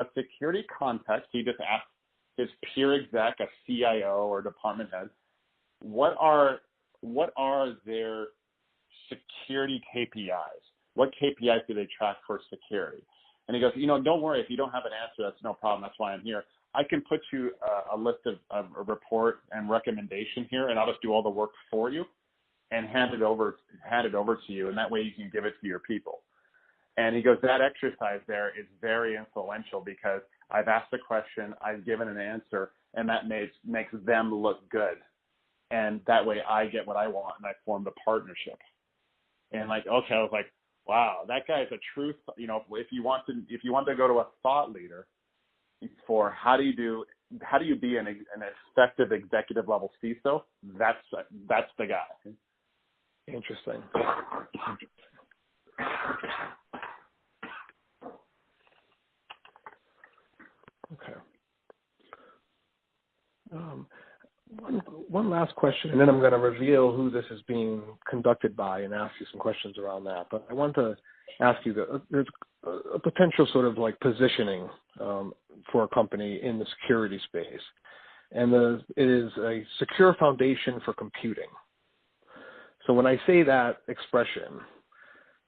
a security context. He just asked his peer exec, a CIO or department head, what are their security KPIs? What KPIs do they track for security? And he goes, don't worry, if you don't have an answer, that's no problem. That's why I'm here. I can put you a list of a report and recommendation here, and I'll just do all the work for you and hand it over to you, and that way you can give it to your people. And he goes, that exercise there is very influential because I've asked a question, I've given an answer, and that makes them look good. And that way I get what I want, and I form the partnership. And I was like, wow, that guy is a true, if you want to go to a thought leader for how do you be an effective executive level CISO, that's the guy. Interesting. Okay. One last question, and then I'm going to reveal who this is being conducted by and ask you some questions around that. But I want to ask you that there's a potential sort of like positioning for a company in the security space, and it is a secure foundation for computing. So when I say that expression,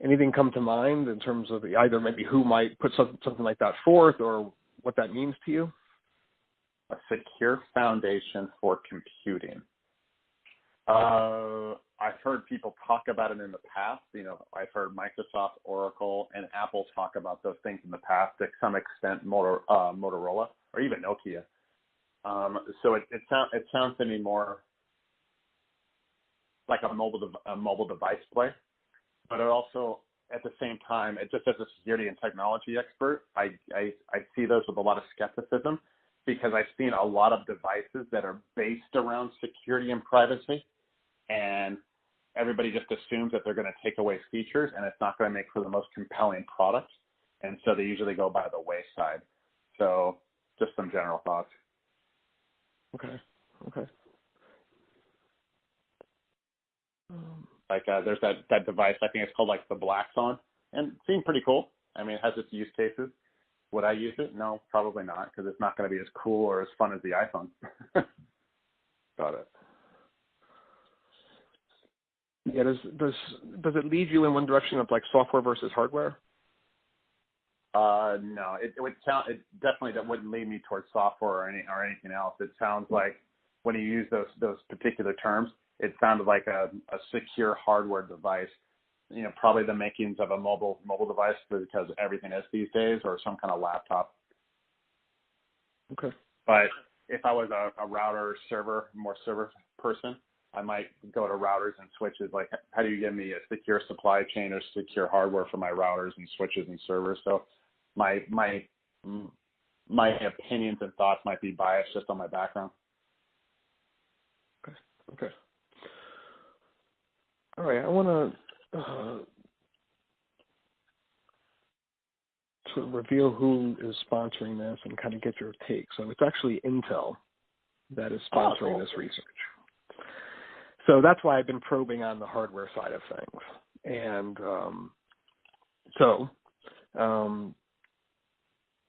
anything come to mind in terms of either maybe who might put something like that forth or what that means to you? A secure foundation for computing. I've heard people talk about it in the past. I've heard Microsoft, Oracle, and Apple talk about those things in the past, to some extent Motorola or even Nokia. So it sounds to me more like a mobile device play, but it also, at the same time, it just as a security and technology expert, I see those with a lot of skepticism, because I've seen a lot of devices that are based around security and privacy, and everybody just assumes that they're going to take away features, and it's not going to make for the most compelling product, and so they usually go by the wayside. So just some general thoughts. Okay. There's that device, I think it's called like the Blackson, and it seemed pretty cool. I mean, it has its use cases. Would I use it? No, probably not, because it's not going to be as cool or as fun as the iPhone. Got it. Yeah, does it lead you in one direction of like software versus hardware? No, it definitely wouldn't lead me towards software or anything else. It sounds like when you use those particular terms, it sounded like a secure hardware device. Probably the makings of a mobile device, because everything is these days, or some kind of laptop. Okay. But if I was a router more server person, I might go to routers and switches. Like, how do you give me a secure supply chain or secure hardware for my routers and switches and servers? So my opinions and thoughts might be biased just on my background. Okay. All right. I want to sort of reveal who is sponsoring this and kind of get your take. So it's actually Intel that is sponsoring this research. So that's why I've been probing on the hardware side of things. And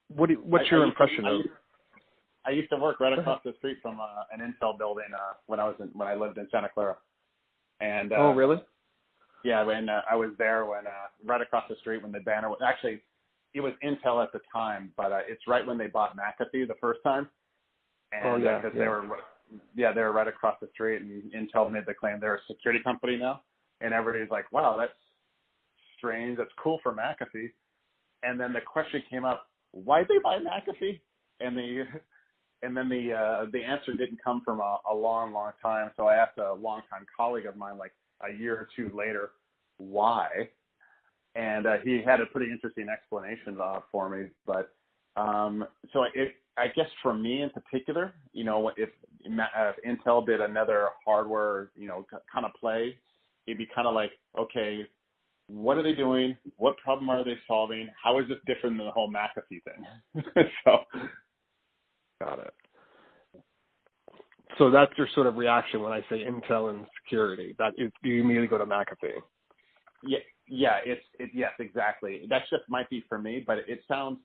what's your impression of? I used to work right across the street from an Intel building when I lived in Santa Clara. And oh, really? Yeah, when I was there right across the street when the banner was actually, it was Intel at the time, but it's right when they bought McAfee the first time. And they were right across the street, and Intel made the claim they're a security company now, and everybody's like, wow, that's strange. That's cool for McAfee. And then the question came up, why'd they buy McAfee? And then the answer didn't come from a long time. So I asked a longtime colleague of mine, like a year or two later, why? And he had a pretty interesting explanation for me. But so I guess for me in particular, if Intel did another hardware, kind of play, it'd be kind of like, okay, what are they doing? What problem are they solving? How is this different than the whole McAfee thing? So, got it. So that's your sort of reaction when I say Intel and security. You immediately go to McAfee. Yes, exactly. That just might be for me, but it sounds